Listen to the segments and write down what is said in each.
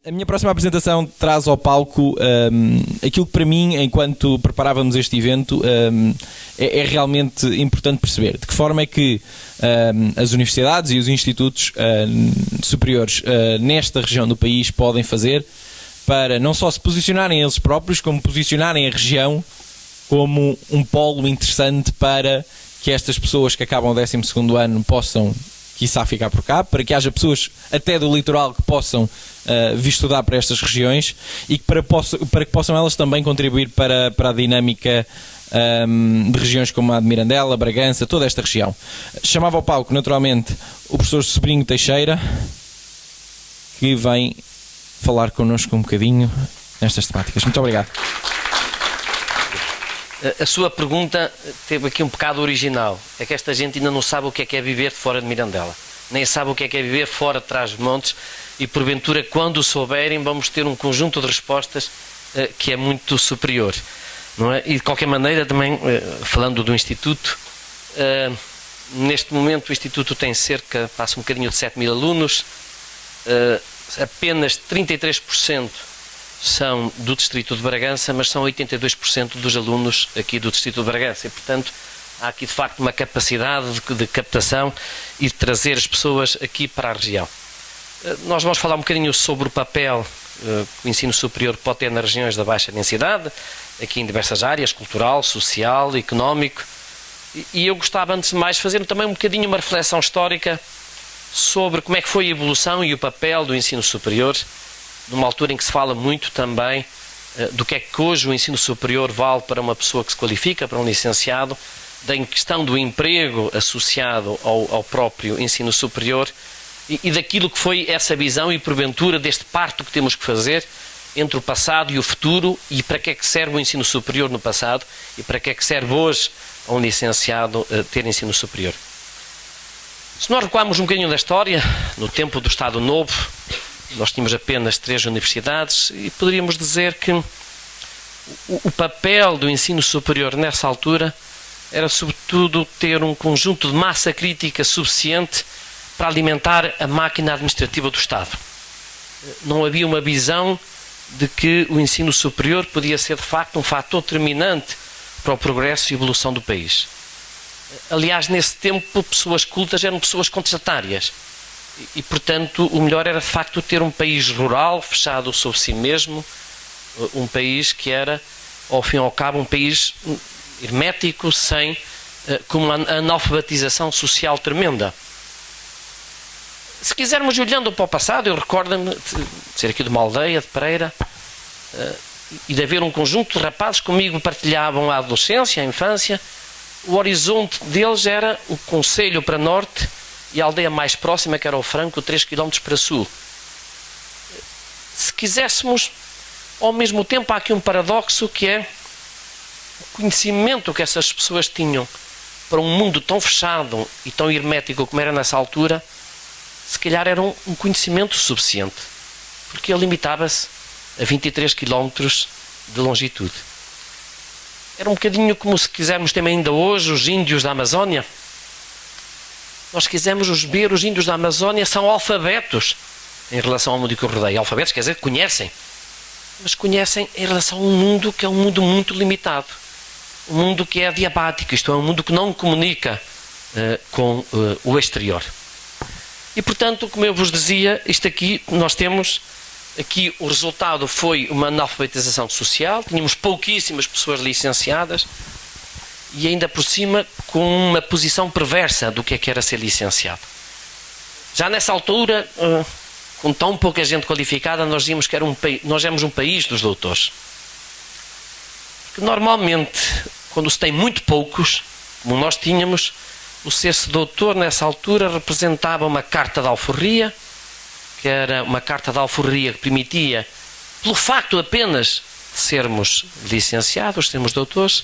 A minha próxima apresentação traz ao palco aquilo que para mim, enquanto preparávamos este evento, é realmente importante perceber. De que forma é que as universidades e os institutos superiores nesta região do país podem fazer para não só se posicionarem eles próprios, como posicionarem a região como um polo interessante para que estas pessoas que acabam o 12º ano possam, quiçá, ficar por cá, para que haja pessoas até do litoral que possam vir estudar para estas regiões e que para que possam elas também contribuir para a dinâmica de regiões como a de Mirandela, Bragança, toda esta região. Chamava ao palco, naturalmente, o professor Sobrinho Teixeira, que vem falar connosco um bocadinho nestas temáticas. Muito obrigado. A sua pergunta teve aqui um pecado original. É que esta gente ainda não sabe o que é viver fora de Mirandela. Nem sabe o que é viver fora de Trás-os-Montes e, porventura, quando o souberem, vamos ter um conjunto de respostas que é muito superior. Não é? E, de qualquer maneira, também, falando do Instituto, neste momento o Instituto tem cerca, passa um bocadinho de 7.000 alunos, apenas 33% são do Distrito de Bragança, mas são 82% dos alunos aqui do Distrito de Bragança. E, portanto, há aqui, de facto, uma capacidade de captação e de trazer as pessoas aqui para a região. Nós vamos falar um bocadinho sobre o papel que o ensino superior pode ter nas regiões da baixa densidade, aqui em diversas áreas, cultural, social, económico. E eu gostava, antes de mais, de fazer também um bocadinho uma reflexão histórica sobre como é que foi a evolução e o papel do ensino superior, numa altura em que se fala muito também do que é que hoje o ensino superior vale para uma pessoa que se qualifica, para um licenciado, da questão do emprego associado ao próprio ensino superior e daquilo que foi essa visão e, porventura, deste parto que temos que fazer entre o passado e o futuro e para que é que serve o ensino superior no passado e para que é que serve hoje a um licenciado ter ensino superior. Se nós recuarmos um bocadinho da história, no tempo do Estado Novo, nós tínhamos apenas 3 universidades e poderíamos dizer que o papel do ensino superior nessa altura era sobretudo ter um conjunto de massa crítica suficiente para alimentar a máquina administrativa do Estado. Não havia uma visão de que o ensino superior podia ser de facto um fator determinante para o progresso e evolução do país. Aliás, nesse tempo, pessoas cultas eram pessoas contestatárias. E, portanto, o melhor era, de facto, ter um país rural, fechado sobre si mesmo, um país que era, ao fim e ao cabo, um país hermético, sem, com uma analfabetização social tremenda. Se quisermos, olhando para o passado, eu recordo-me de ser aqui de uma aldeia, de Pereira, e de haver um conjunto de rapazes que comigo partilhavam a adolescência, a infância. O horizonte deles era o concelho para norte, e a aldeia mais próxima, que era o Franco, 3 km para sul. Se quiséssemos, ao mesmo tempo, há aqui um paradoxo que é o conhecimento que essas pessoas tinham para um mundo tão fechado e tão hermético como era nessa altura, se calhar era um conhecimento suficiente, porque ele limitava-se a 23 km de longitude. Era um bocadinho como, se quisermos também ainda hoje, os índios da Amazónia. Nós quisermos ver os índios da Amazónia são alfabetos em relação ao mundo que o rodeia. Alfabetos quer dizer que conhecem, mas conhecem em relação a um mundo que é um mundo muito limitado. Um mundo que é adiabático, isto é, um mundo que não comunica com o exterior. E, portanto, como eu vos dizia, isto aqui, nós temos, aqui o resultado foi uma analfabetização social, tínhamos pouquíssimas pessoas licenciadas, e ainda por cima com uma posição perversa do que era ser licenciado. Já nessa altura, com tão pouca gente qualificada, nós dizíamos que nós éramos um país dos doutores. Porque normalmente, quando se tem muito poucos, como nós tínhamos, o ser-se doutor nessa altura representava uma carta de alforria, que era uma carta de alforria que permitia, pelo facto apenas de sermos licenciados, sermos doutores,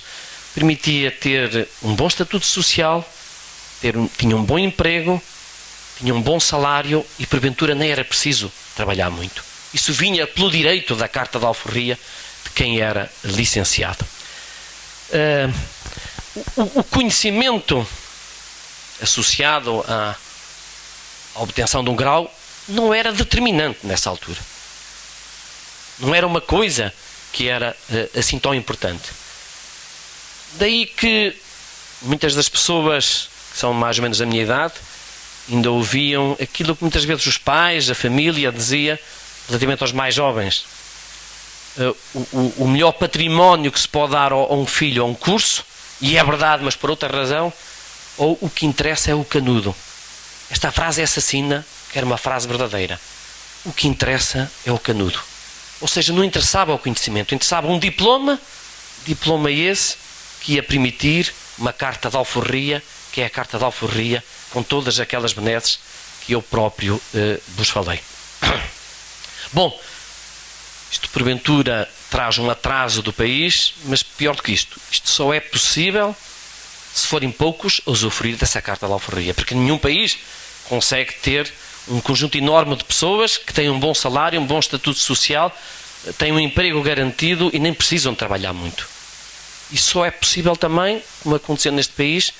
permitia ter um bom estatuto social, tinha um bom emprego, tinha um bom salário e, porventura, nem era preciso trabalhar muito. Isso vinha pelo direito da carta de alforria de quem era licenciado. O conhecimento associado à obtenção de um grau não era determinante nessa altura. Não era uma coisa que era assim tão importante. Daí que muitas das pessoas que são mais ou menos da minha idade ainda ouviam aquilo que muitas vezes os pais, a família dizia relativamente aos mais jovens. O melhor património que se pode dar a um filho é um curso, e é verdade, mas por outra razão, ou o que interessa é o canudo. Esta frase é assassina, que era uma frase verdadeira. O que interessa é o canudo. Ou seja, não interessava o conhecimento, interessava um diploma esse que ia permitir uma carta de alforria, que é a carta de alforria, com todas aquelas benesses que eu próprio vos falei. Bom, isto porventura traz um atraso do país, mas pior do que isto só é possível se forem poucos a usufruir dessa carta de alforria, porque nenhum país consegue ter um conjunto enorme de pessoas que têm um bom salário, um bom estatuto social, têm um emprego garantido e nem precisam trabalhar muito. E só é possível também, como aconteceu neste país,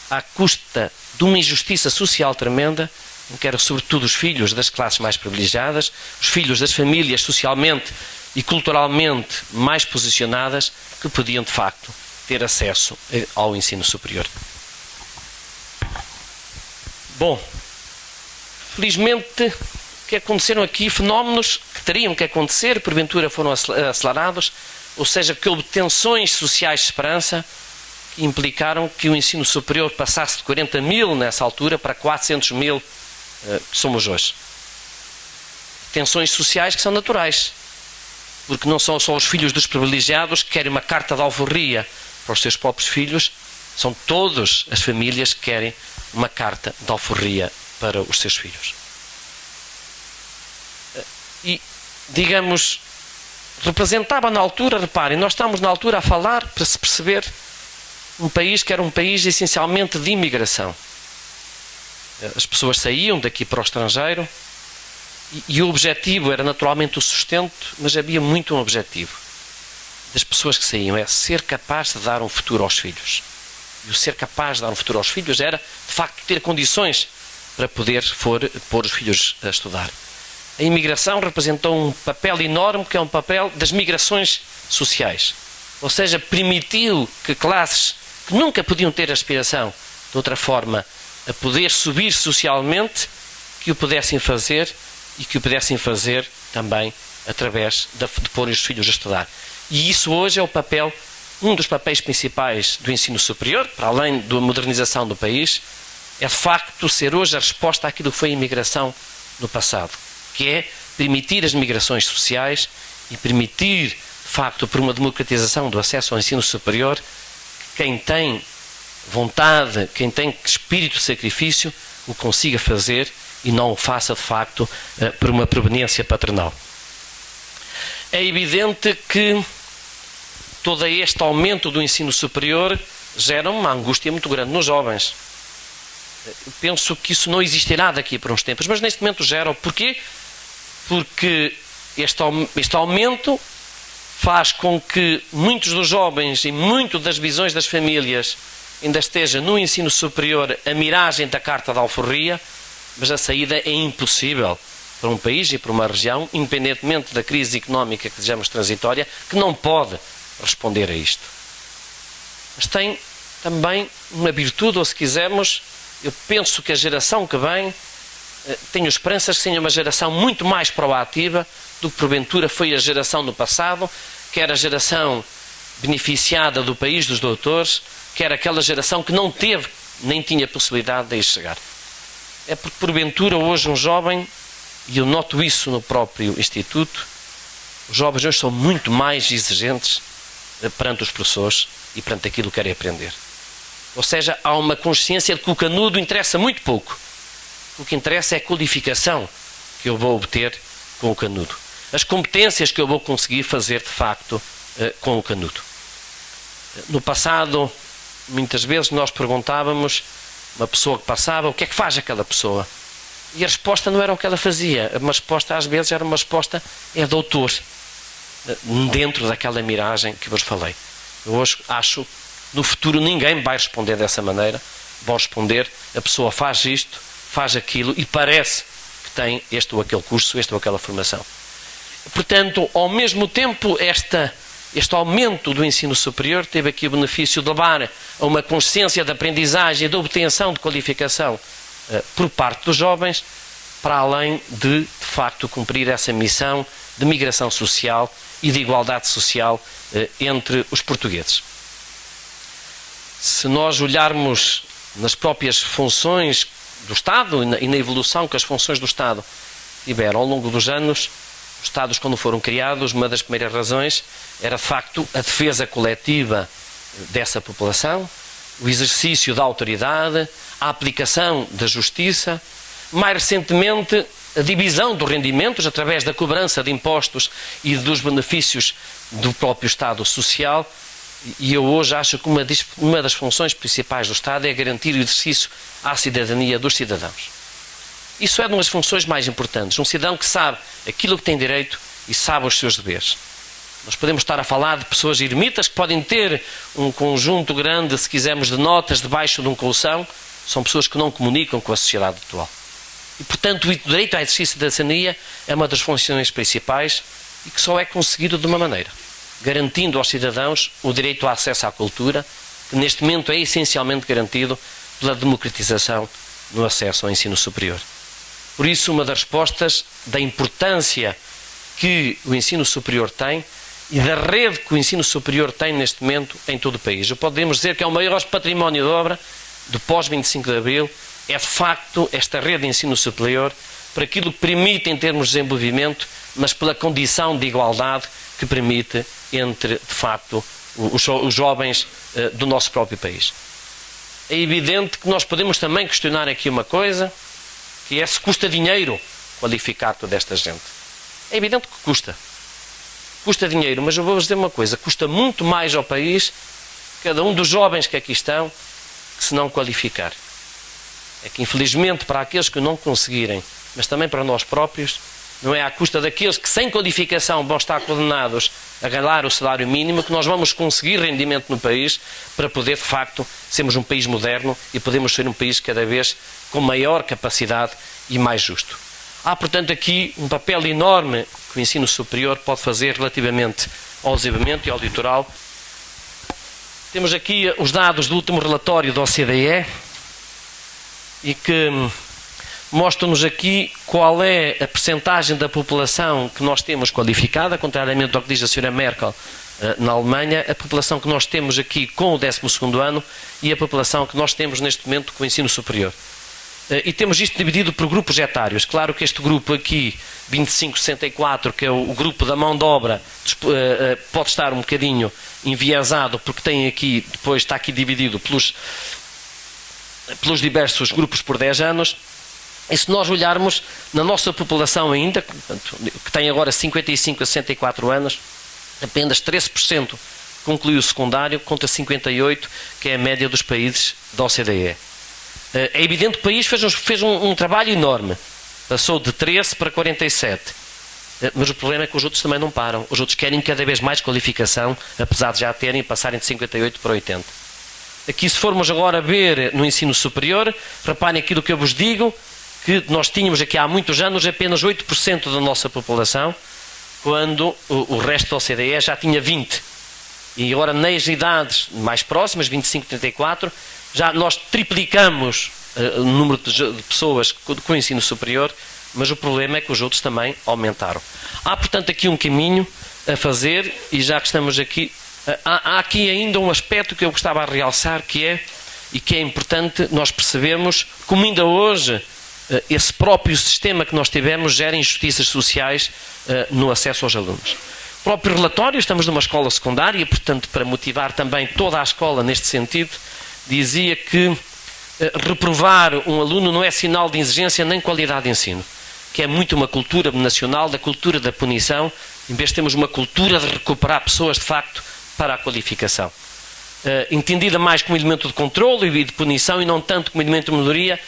à custa de uma injustiça social tremenda, em que eram sobretudo os filhos das classes mais privilegiadas, os filhos das famílias socialmente e culturalmente mais posicionadas, que podiam de facto ter acesso ao ensino superior. Bom, felizmente que aconteceram aqui fenómenos que teriam que acontecer, porventura foram acelerados, ou seja, que houve tensões sociais de esperança que implicaram que o ensino superior passasse de 40 mil nessa altura para 400 mil que somos hoje. Tensões sociais que são naturais, porque não são só os filhos dos privilegiados que querem uma carta de alforria para os seus próprios filhos, são todas as famílias que querem uma carta de alforria para os seus filhos. E, digamos, representava na altura, reparem, nós estamos na altura a falar, para se perceber, um país que era um país essencialmente de imigração. As pessoas saíam daqui para o estrangeiro e o objetivo era naturalmente o sustento, mas havia muito um objetivo das pessoas que saíam, é ser capaz de dar um futuro aos filhos. E o ser capaz de dar um futuro aos filhos era, de facto, ter condições para poder pôr os filhos a estudar. A imigração representou um papel enorme, que é um papel das migrações sociais. Ou seja, permitiu que classes que nunca podiam ter aspiração, de outra forma, a poder subir socialmente, que o pudessem fazer e que o pudessem fazer também através de pôr os filhos a estudar. E isso hoje é o papel, um dos papéis principais do ensino superior, para além da modernização do país, é de facto ser hoje a resposta àquilo que foi a imigração no passado, que é permitir as migrações sociais e permitir, de facto, por uma democratização do acesso ao ensino superior, que quem tem vontade, quem tem espírito de sacrifício, o consiga fazer e não o faça, de facto, por uma proveniência paternal. É evidente que todo este aumento do ensino superior gera uma angústia muito grande nos jovens. Eu penso que isso não existirá daqui por uns tempos, mas neste momento gera. Porquê? Porque este aumento faz com que muitos dos jovens e muito das visões das famílias ainda esteja no ensino superior a miragem da carta de alforria, mas a saída é impossível para um país e para uma região, independentemente da crise económica que desejamos transitória, que não pode responder a isto. Mas tem também uma virtude, ou se quisermos, eu penso que a geração que vem, tenho esperanças que seja uma geração muito mais proativa do que porventura foi a geração no passado, que era a geração beneficiada do país dos doutores, que era aquela geração que não teve, nem tinha possibilidade de aí chegar. É porque porventura hoje um jovem, e eu noto isso no próprio Instituto, os jovens hoje são muito mais exigentes perante os professores e perante aquilo que querem aprender. Ou seja, há uma consciência de que o canudo interessa muito pouco. O que interessa é a qualificação que eu vou obter com o canudo. As competências que eu vou conseguir fazer, de facto, com o canudo. No passado, muitas vezes nós perguntávamos, uma pessoa que passava, o que é que faz aquela pessoa? E a resposta não era o que ela fazia. Uma resposta, às vezes, era uma resposta, é doutor, dentro daquela miragem que vos falei. Eu hoje acho, no futuro, ninguém vai responder dessa maneira. Vão responder, a pessoa faz isto, faz aquilo e parece que tem este ou aquele curso, esta ou aquela formação. Portanto, ao mesmo tempo, este aumento do ensino superior teve aqui o benefício de levar a uma consciência de aprendizagem e de obtenção de qualificação por parte dos jovens, para além de facto, cumprir essa missão de migração social e de igualdade social entre os portugueses. Se nós olharmos nas próprias funções do Estado e na evolução que as funções do Estado tiveram ao longo dos anos, os Estados, quando foram criados, uma das primeiras razões era, de facto, a defesa coletiva dessa população, o exercício da autoridade, a aplicação da justiça, mais recentemente, a divisão dos rendimentos através da cobrança de impostos e dos benefícios do próprio Estado social. E eu hoje acho que uma das funções principais do Estado é garantir o exercício à cidadania dos cidadãos. Isso é uma das funções mais importantes. Um cidadão que sabe aquilo que tem direito e sabe os seus deveres. Nós podemos estar a falar de pessoas ermitas que podem ter um conjunto grande, se quisermos, de notas debaixo de um colchão. São pessoas que não comunicam com a sociedade atual. E, portanto, o direito ao exercício da cidadania é uma das funções principais e que só é conseguido de uma maneira: garantindo aos cidadãos o direito ao acesso à cultura, que neste momento é essencialmente garantido pela democratização no acesso ao ensino superior. Por isso, uma das respostas da importância que o ensino superior tem e da rede que o ensino superior tem neste momento em todo o país. Podemos dizer que é o maior património de obra do pós-25 de Abril, é de facto esta rede de ensino superior, para aquilo que permite em termos de desenvolvimento, mas pela condição de igualdade que permite entre, de facto, os jovens do nosso próprio país. É evidente que nós podemos também questionar aqui uma coisa, que é se custa dinheiro qualificar toda esta gente. É evidente que custa. Custa dinheiro, mas eu vou-vos dizer uma coisa: custa muito mais ao país, cada um dos jovens que aqui estão, que se não qualificar. É que, infelizmente, para aqueles que não conseguirem, mas também para nós próprios, não é à custa daqueles que sem qualificação vão estar condenados a ganhar o salário mínimo, que nós vamos conseguir rendimento no país para poder, de facto, sermos um país moderno e podemos ser um país cada vez com maior capacidade e mais justo. Há, portanto, aqui um papel enorme que o ensino superior pode fazer relativamente ao desenvolvimento e ao litoral. Temos aqui os dados do último relatório da OCDE e que mostram-nos aqui qual é a percentagem da população que nós temos qualificada, contrariamente ao que diz a Sra. Merkel na Alemanha, a população que nós temos aqui com o 12º ano e a população que nós temos neste momento com o ensino superior. E temos isto dividido por grupos etários. Claro que este grupo aqui, 25-64, que é o grupo da mão de obra, pode estar um bocadinho enviesado, porque tem aqui, depois está aqui dividido pelos diversos grupos por 10 anos. E se nós olharmos na nossa população ainda, que tem agora 55 a 64 anos, apenas 13% concluiu o secundário, contra 58%, que é a média dos países da OCDE. É evidente que o país fez um trabalho enorme. Passou de 13 para 47. Mas o problema é que os outros também não param. Os outros querem cada vez mais qualificação, apesar de já passarem de 58 para 80. Aqui, se formos agora ver no ensino superior, reparem aquilo que eu vos digo, que nós tínhamos aqui há muitos anos apenas 8% da nossa população, quando o resto da OCDE já tinha 20%. E agora, nas idades mais próximas, 25, 34, já nós triplicamos o número de pessoas com ensino superior, mas o problema é que os outros também aumentaram. Há, portanto, aqui um caminho a fazer, e já que estamos aqui, há aqui ainda um aspecto que eu gostava de realçar, que é importante nós percebermos como ainda hoje esse próprio sistema que nós tivemos gera injustiças sociais no acesso aos alunos. O próprio relatório, estamos numa escola secundária, portanto, para motivar também toda a escola neste sentido, dizia que reprovar um aluno não é sinal de exigência nem qualidade de ensino, que é muito uma cultura nacional, da cultura da punição, em vez de termos uma cultura de recuperar pessoas, de facto, para a qualificação. Entendida mais como elemento de controle e de punição e não tanto como elemento de melhoria,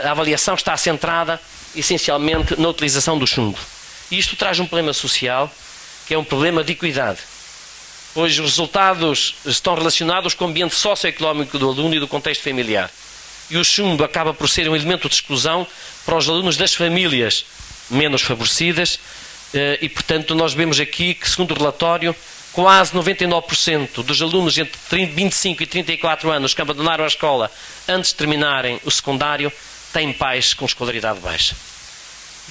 a avaliação está centrada essencialmente na utilização do chumbo. E isto traz um problema social, que é um problema de equidade. Hoje os resultados estão relacionados com o ambiente socioeconómico do aluno e do contexto familiar. E o chumbo acaba por ser um elemento de exclusão para os alunos das famílias menos favorecidas, e portanto nós vemos aqui que, segundo o relatório, quase 99% dos alunos entre 25 e 34 anos que abandonaram a escola antes de terminarem o secundário têm pais com escolaridade baixa.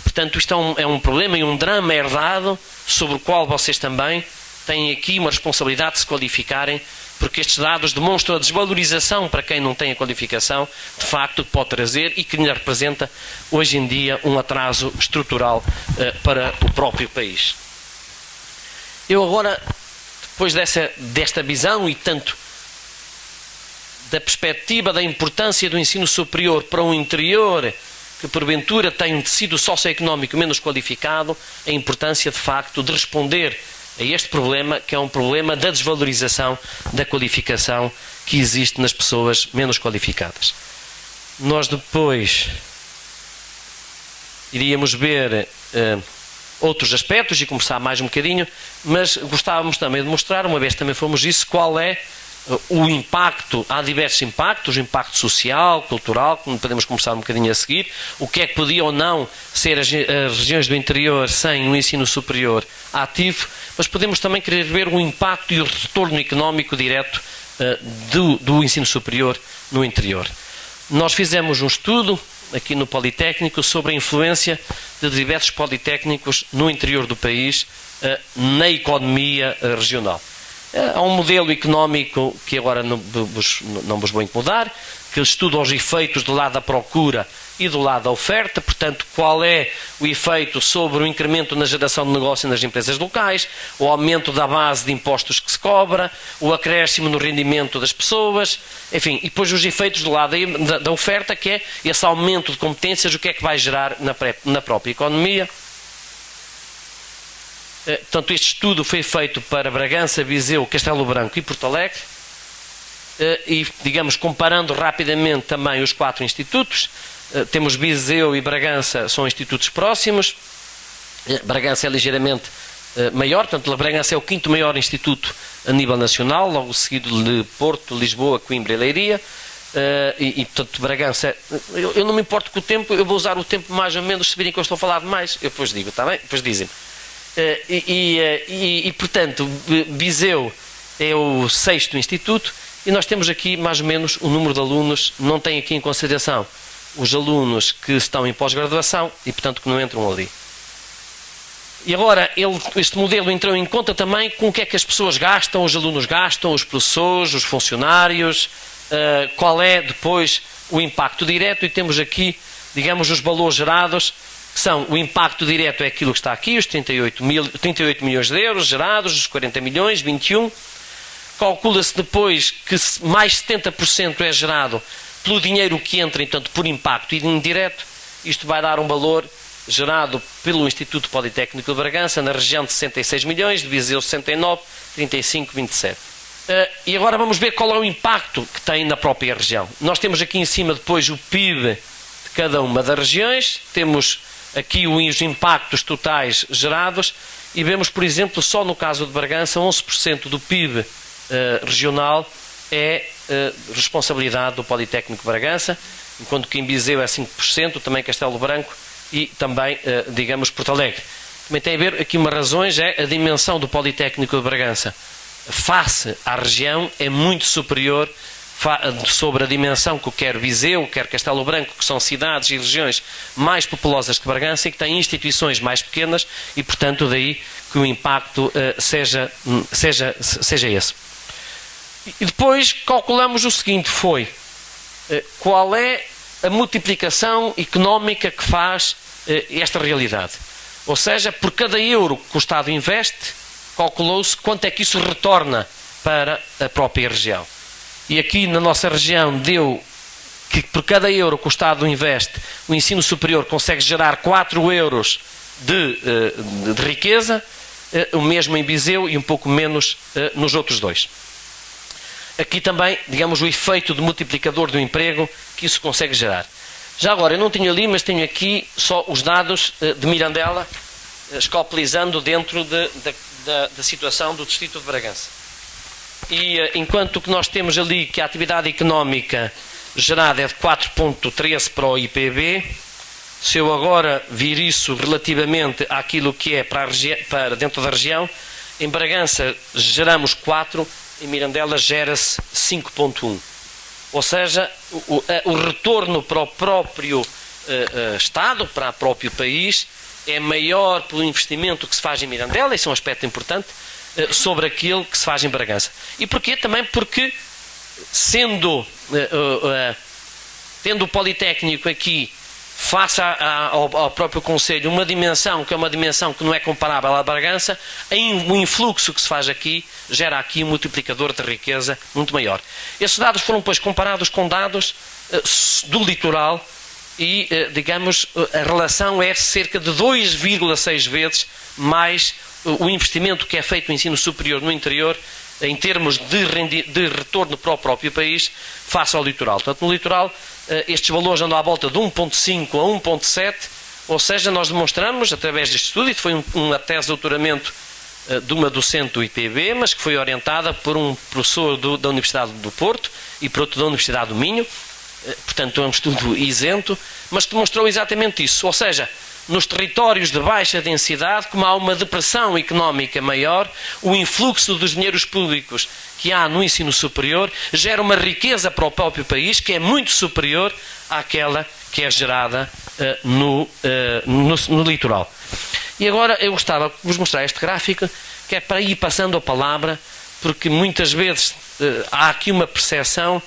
Portanto, isto é um problema e um drama herdado sobre o qual vocês também têm aqui uma responsabilidade de se qualificarem, porque estes dados demonstram a desvalorização para quem não tem a qualificação, de facto, que pode trazer e que lhe representa, hoje em dia, um atraso estrutural para o próprio país. Eu agora, depois desta visão e tanto da perspectiva da importância do ensino superior para um interior que porventura tem um tecido socioeconómico menos qualificado, a importância de facto de responder a este problema, que é um problema da desvalorização da qualificação que existe nas pessoas menos qualificadas. Nós depois iríamos ver outros aspectos e começar mais um bocadinho, mas gostávamos também de mostrar, uma vez também fomos isso, qual é o impacto. Há diversos impactos, o impacto social, cultural, que podemos começar um bocadinho a seguir, o que é que podia ou não ser as regiões do interior sem um ensino superior ativo, mas podemos também querer ver o impacto e o retorno económico direto do ensino superior no interior. Nós fizemos um estudo aqui no Politécnico sobre a influência de diversos politécnicos no interior do país na economia regional. Há um modelo económico que agora não vos vou incomodar, que estuda os efeitos do lado da procura e do lado da oferta, portanto, qual é o efeito sobre o incremento na geração de negócio nas empresas locais, o aumento da base de impostos que se cobra, o acréscimo no rendimento das pessoas, enfim, e depois os efeitos do lado da oferta, que é esse aumento de competências, o que é que vai gerar na própria economia. Portanto, este estudo foi feito para Bragança, Viseu, Castelo Branco e Porto Alegre e, digamos, comparando rapidamente também os 4 institutos. Temos Viseu e Bragança, são institutos próximos. Bragança é ligeiramente maior, portanto, Bragança é o 5º maior instituto a nível nacional, logo seguido de Porto, Lisboa, Coimbra e Leiria. Portanto, Bragança, eu não me importo com o tempo, eu vou usar o tempo mais ou menos, se virem que eu estou a falar demais, eu depois digo, está bem? Depois dizem-me. Portanto, Viseu é o 6º instituto e nós temos aqui mais ou menos o número de alunos, não tem aqui em consideração os alunos que estão em pós-graduação e, portanto, que não entram ali. E agora, este modelo entrou em conta também com o que é que as pessoas gastam, os alunos gastam, os professores, os funcionários, qual é depois o impacto direto, e temos aqui, digamos, os valores gerados, que são o impacto direto é aquilo que está aqui, os 38 milhões de euros gerados, os 40 milhões, 21. Calcula-se depois que mais 70% é gerado pelo dinheiro que entra, entanto, por impacto indireto. Isto vai dar um valor gerado pelo Instituto Politécnico de Bragança na região de 66 milhões, de Viseu 69, 35, 27. E agora vamos ver qual é o impacto que tem na própria região. Nós temos aqui em cima depois o PIB de cada uma das regiões, temos aqui os impactos totais gerados e vemos, por exemplo, só no caso de Bragança, 11% do PIB regional é responsabilidade do Politécnico de Bragança, enquanto que em Viseu é 5%, também Castelo Branco e também, digamos, Porto Alegre. Também tem a ver aqui umas razões, é a dimensão do Politécnico de Bragança face à região é muito superior sobre a dimensão que quer Viseu, quer Castelo Branco, que são cidades e regiões mais populosas que Bragança e que têm instituições mais pequenas e, portanto, daí que o impacto seja esse. E depois calculamos o seguinte, qual é a multiplicação económica que faz esta realidade. Ou seja, por cada euro que o Estado investe, calculou-se quanto é que isso retorna para a própria região. E aqui na nossa região deu que por cada euro que o Estado investe, o ensino superior consegue gerar 4 euros de riqueza, o mesmo em Viseu e um pouco menos nos outros 2. Aqui também, digamos, o efeito de multiplicador do emprego que isso consegue gerar. Já agora, eu não tinha ali, mas tenho aqui só os dados de Mirandela, escalpelizando dentro da situação do distrito de Bragança. E enquanto que nós temos ali que a atividade económica gerada é de 4,13 para o IPB, Se eu agora vir isso relativamente àquilo que é para dentro da região, em Bragança geramos 4, em Mirandela gera-se 5,1. Ou seja, o retorno para o próprio Estado, para o próprio país, é maior pelo investimento que se faz em Mirandela, esse é um aspecto importante, sobre aquilo que se faz em Bragança. E porquê? Também porque, tendo o Politécnico aqui, face ao próprio Conselho, uma dimensão que é uma dimensão que não é comparável à Bragança, o influxo que se faz aqui gera aqui um multiplicador de riqueza muito maior. Esses dados foram depois comparados com dados do litoral e, digamos, a relação é cerca de 2,6 vezes mais o investimento que é feito no ensino superior no interior, em termos de retorno para o próprio país, face ao litoral. Portanto, no litoral, estes valores andam à volta de 1,5 a 1,7, ou seja, nós demonstramos, através deste estudo, e foi uma tese de doutoramento de uma docente do IPB, mas que foi orientada por um professor da Universidade do Porto e por outro da Universidade do Minho, portanto é um estudo isento, mas que mostrou exatamente isso, ou seja, nos territórios de baixa densidade, como há uma depressão económica maior, o influxo dos dinheiros públicos que há no ensino superior gera uma riqueza para o próprio país que é muito superior àquela que é gerada no litoral. E agora eu gostava de vos mostrar este gráfico, que é para ir passando a palavra, porque muitas vezes há aqui uma percepção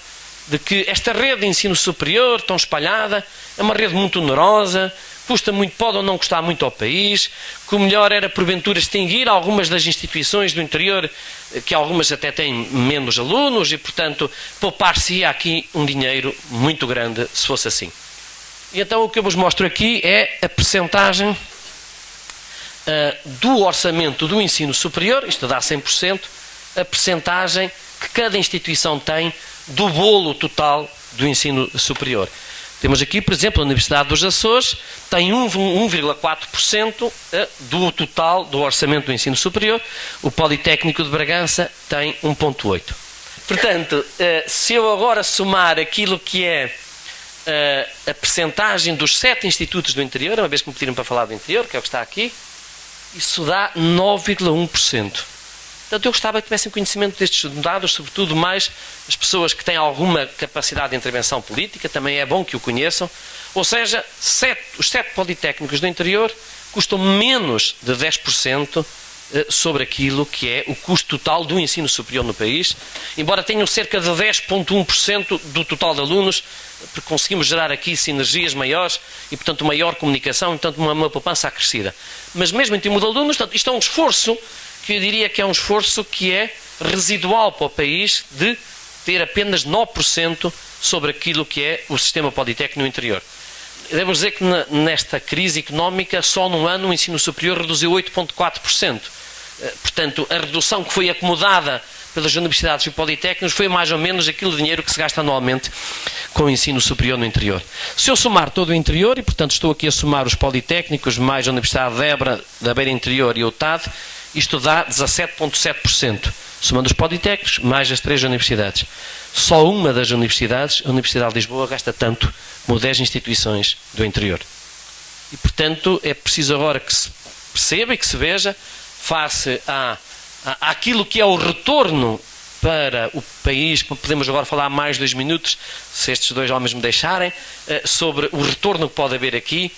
de que esta rede de ensino superior, tão espalhada, é uma rede muito onerosa, custa muito, pode ou não custar muito ao país, que o melhor era porventura extinguir algumas das instituições do interior, que algumas até têm menos alunos e, portanto, poupar-se-ia aqui um dinheiro muito grande se fosse assim. E então o que eu vos mostro aqui é a percentagem do orçamento do ensino superior, isto dá 100%, a percentagem que cada instituição tem do bolo total do ensino superior. Temos aqui, por exemplo, a Universidade dos Açores tem 1,4% do total do orçamento do ensino superior, o Politécnico de Bragança tem 1,8%. Portanto, se eu agora somar aquilo que é a percentagem dos 7 institutos do interior, uma vez que me pediram para falar do interior, que é o que está aqui, isso dá 9,1%. Portanto, eu gostava que tivessem conhecimento destes dados, sobretudo mais as pessoas que têm alguma capacidade de intervenção política, também é bom que o conheçam. Ou seja, os 7 politécnicos do interior custam menos de 10% sobre aquilo que é o custo total do ensino superior no país, embora tenham cerca de 10,1% do total de alunos, porque conseguimos gerar aqui sinergias maiores e, portanto, maior comunicação, portanto, uma poupança acrescida. Mas mesmo em termos de alunos, portanto, isto é um esforço que eu diria que é um esforço que é residual para o país de ter apenas 9% sobre aquilo que é o sistema politécnico no interior. Devo dizer que nesta crise económica, só num ano o ensino superior reduziu 8,4%. Portanto, a redução que foi acomodada pelas universidades e politécnicos foi mais ou menos aquele dinheiro que se gasta anualmente com o ensino superior no interior. Se eu somar todo o interior, e portanto estou aqui a somar os politécnicos, mais a Universidade de Évora, da Beira Interior e o TAD, isto dá 17,7%, somando os politécnicos, mais as 3 universidades. Só uma das universidades, a Universidade de Lisboa, gasta tanto como 10 instituições do interior. E, portanto, é preciso agora que se perceba e que se veja, face àquilo que é o retorno para o país, como podemos agora falar mais 2 minutos, se estes 2 homens me deixarem, sobre o retorno que pode haver aqui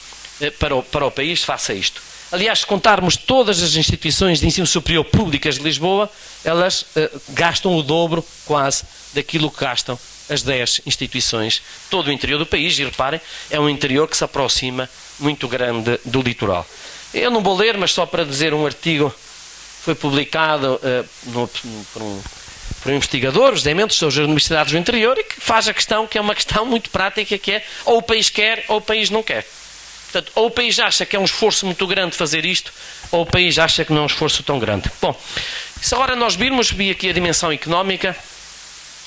para o país face a isto. Aliás, se contarmos todas as instituições de ensino superior públicas de Lisboa, elas gastam o dobro, quase, daquilo que gastam as 10 instituições, todo o interior do país, e reparem, é um interior que se aproxima muito grande do litoral. Eu não vou ler, mas só para dizer um artigo que foi publicado por um investigador, José Mendes, sobre as universidades do interior, e que faz a questão, que é uma questão muito prática, que é ou o país quer ou o país não quer. Portanto, ou o país acha que é um esforço muito grande fazer isto, ou o país acha que não é um esforço tão grande. Bom, se agora nós vi aqui a dimensão económica,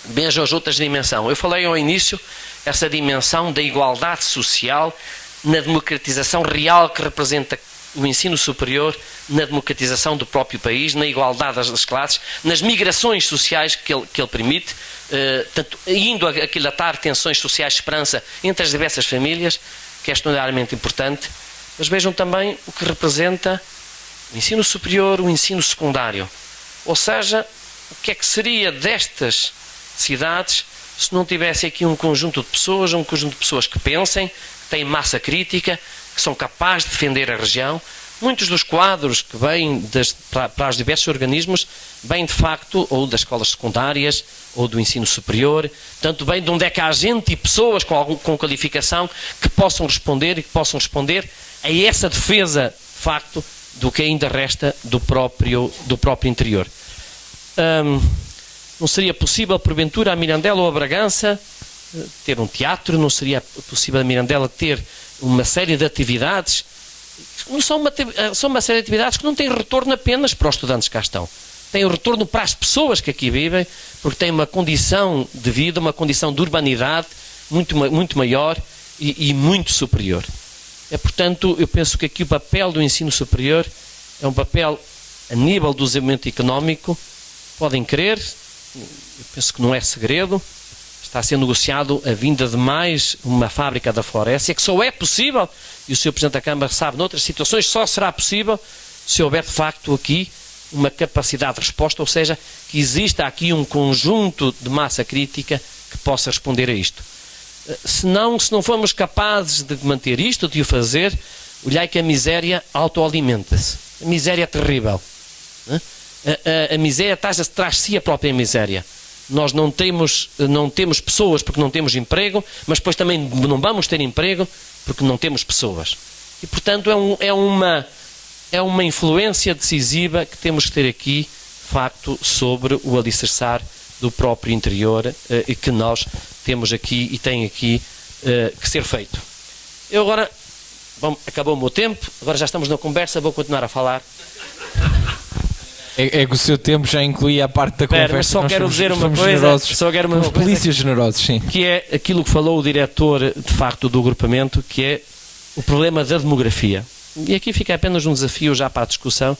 vejam as outras dimensões. Eu falei ao início essa dimensão da igualdade social na democratização real que representa o ensino superior, na democratização do próprio país, na igualdade das classes, nas migrações sociais que ele permite, indo a aquilatar tensões sociais de esperança entre as diversas famílias. que é extraordinariamente importante, mas vejam também o que representa o ensino superior, o ensino secundário. Ou seja, o que é que seria destas cidades se não tivesse aqui um conjunto de pessoas que pensem, que têm massa crítica, que são capazes de defender a região. Muitos dos quadros que vêm para os diversos organismos vêm de facto ou das escolas secundárias ou do ensino superior, tanto bem de onde é que há gente e pessoas com qualificação que possam responder a essa defesa de facto do que ainda resta do próprio interior. Não seria possível, porventura, a Mirandela ou a Bragança ter um teatro? Não seria possível a Mirandela ter uma série de atividades? São uma série de atividades que não têm retorno apenas para os estudantes que cá estão. Têm retorno para as pessoas que aqui vivem, porque têm uma condição de vida, uma condição de urbanidade muito maior e muito superior. Portanto, eu penso que aqui o papel do ensino superior é um papel a nível do desenvolvimento económico. Podem crer, eu penso que não é segredo, está a ser negociado a vinda de mais uma fábrica da Florécia, que só é possível, e o Sr. Presidente da Câmara sabe, noutras situações só será possível se houver de facto aqui uma capacidade de resposta, ou seja, que exista aqui um conjunto de massa crítica que possa responder a isto. Se não formos capazes de manter isto, de o fazer, olhai que a miséria autoalimenta-se. A miséria é terrível. A miséria traz si a própria miséria. Nós não temos pessoas porque não temos emprego, mas depois também não vamos ter emprego porque não temos pessoas. E, portanto, é uma influência decisiva que temos que ter aqui, de facto, sobre o alicerçar do próprio interior e que nós temos aqui e tem aqui que ser feito. Eu agora, acabou o meu tempo, agora já estamos na conversa, vou continuar a falar. É que o seu tempo já incluía a parte da conversa. Mas só quero dizer uma coisa, polícias generosos, sim. Que é aquilo que falou o diretor, de facto, do agrupamento, que é o problema da demografia. E aqui fica apenas um desafio já para a discussão.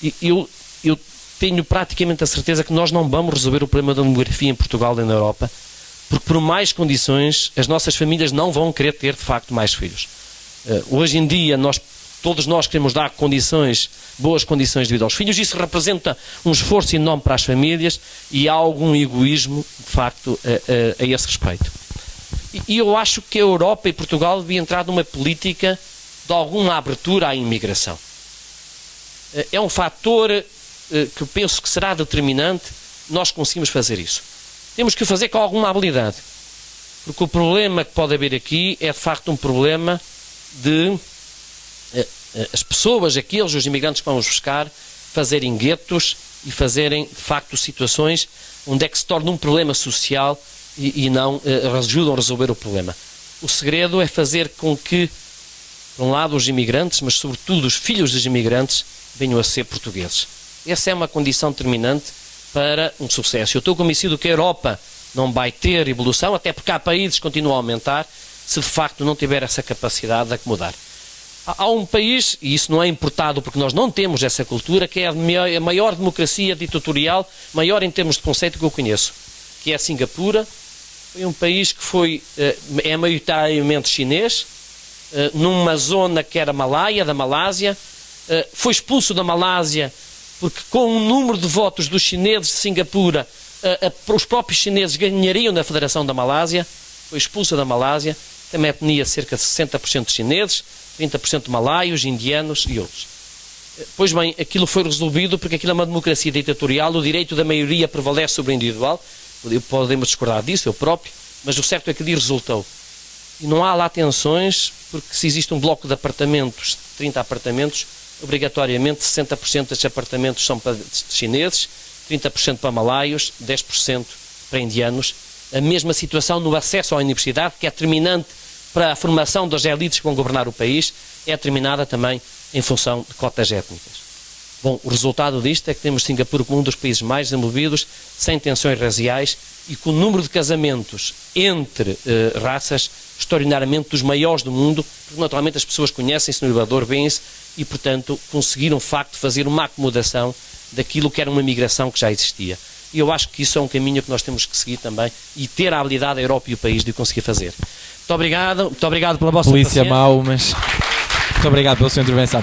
E eu tenho praticamente a certeza que nós não vamos resolver o problema da demografia em Portugal e na Europa, porque por mais condições as nossas famílias não vão querer ter, de facto, mais filhos. Hoje em dia, todos nós queremos dar boas condições de vida aos filhos. Isso representa um esforço enorme para as famílias e há algum egoísmo, de facto, a esse respeito. E eu acho que a Europa e Portugal deviam entrar numa política de alguma abertura à imigração. É um fator que eu penso que será determinante nós conseguimos fazer isso. Temos que o fazer com alguma habilidade, porque o problema que pode haver aqui é, de facto, um problema de as pessoas, os imigrantes que vamos buscar, fazerem guetos e fazerem, de facto, situações onde é que se torna um problema social e não ajudam a resolver o problema. O segredo é fazer com que, por um lado, os imigrantes, mas sobretudo os filhos dos imigrantes, venham a ser portugueses. Essa é uma condição determinante para um sucesso. Eu estou convencido que a Europa não vai ter evolução, até porque há países que continuam a aumentar, se de facto não tiver essa capacidade de acomodar. Há um país, e isso não é importado porque nós não temos essa cultura, que é a maior democracia ditatorial, maior em termos de conceito que eu conheço, que é a Singapura. Foi um país que é maioritariamente chinês, numa zona que era da Malásia, foi expulso da Malásia porque com o número de votos dos chineses de Singapura, os próprios chineses ganhariam na Federação da Malásia. Foi expulso da Malásia, tem uma etnia cerca de 60% de chineses, 30% de malaios, indianos e outros. Pois bem, aquilo foi resolvido porque aquilo é uma democracia ditatorial, o direito da maioria prevalece sobre o individual. Podemos discordar disso, eu próprio, mas o certo é que ali resultou. E não há lá tensões, porque se existe um bloco de apartamentos, 30 apartamentos, obrigatoriamente 60% destes apartamentos são para chineses, 30% para malaios, 10% para indianos. A mesma situação no acesso à universidade, que é determinante para a formação das elites que vão governar o país, é determinada também em função de cotas étnicas. Bom, o resultado disto é que temos Singapura como um dos países mais desenvolvidos, sem tensões raciais e com o número de casamentos entre raças extraordinariamente dos maiores do mundo, porque naturalmente as pessoas conhecem-se no elevador, veem-se e, portanto, conseguiram, de facto, fazer uma acomodação daquilo que era uma migração que já existia. E eu acho que isso é um caminho que nós temos que seguir também e ter a habilidade, a Europa e o país, de conseguir fazer. Muito obrigado pela vossa Polícia paciência. mau, mas muito obrigado pela sua intervenção.